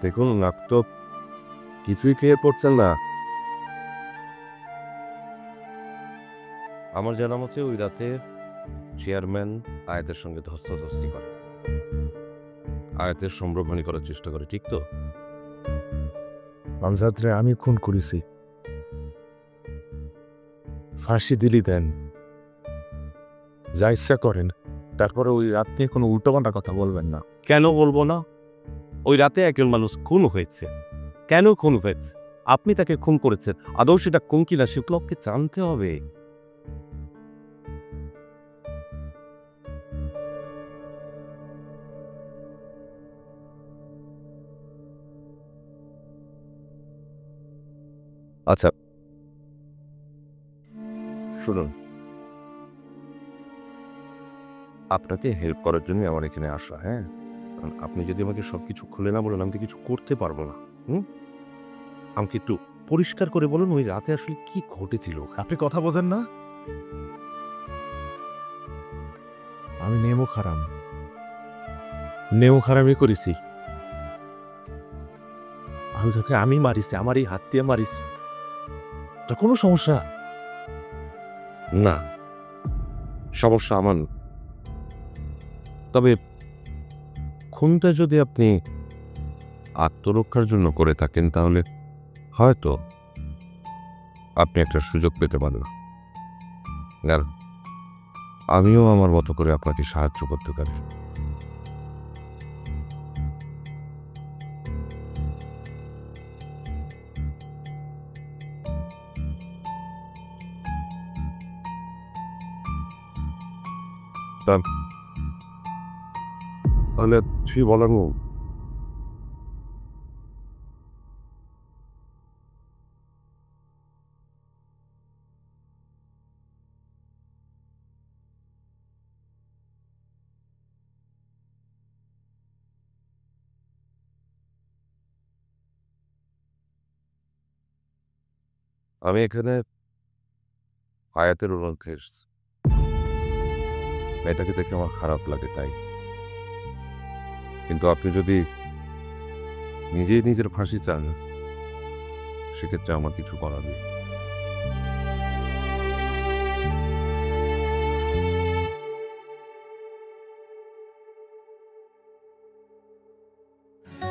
দেখুন, আপনি তো কিছুই খেয়ে পড়ছেন না। আমার জানা মতে ওই রাতে চেয়ারম্যান আয়াতের সঙ্গে ধস্তাধস্তি করে, আয়াতের সম্ভ্রমহানি করার চেষ্টা করে, ঠিক তো? আমজাদরে আমি খুন করেছি, ফাঁসি দিলি দেন, যা ইচ্ছা করেন। তারপরে ওই রাত নিয়ে কোনো উল্টোপাল্টা কথা বলবেন না। কেন বলবো না? ওই রাতে একজন মানুষ খুন হয়েছে। কেন খুন হয়েছে? আপনি তাকে খুন করেছেন, আদৌ সেটা খুন কিনা সেগুলো আপনাকে জানতে হবে। আচ্ছা, শুনুন, আপনাকে হেল্প করার জন্য আমার এখানে আসা। হ্যাঁ, কারণ আপনি যদি আমাকে সবকিছু খুলে না বলেন, আমি তো কিছু করতে পারবো না। আমাকে একটু পরিষ্কার করে বলুন, ওই রাতে আসলে কি ঘটেছিল? আপনি কথা বোঝেন না? আমি নেমো খারামি করেছি। আমজাদকে আমি মারিছি, আমার এই হাত দিয়ে মারিছি। তা কোনো সমস্যা? না, সমস্যা আমার না। তবে খুনটা যদি আপনি আত্মরক্ষার জন্য করে থাকেন, তাহলে হয়তো আপনি একটা সুযোগ পেতে পারেন। আর আমিও আমার মতো করে আপনাকে সাহায্য করতে পারি। তাহলে তুই বলার নেই। আমি এখানে আয়াতের অনুরোধে এসেছি। মেয়েটাকে দেখে আমার খারাপ লাগে, তাই। কিন্তু আপনি যদি নিজেই নিজের ফাঁসি চান, সেক্ষেত্রে আমার কিছু করার নেই।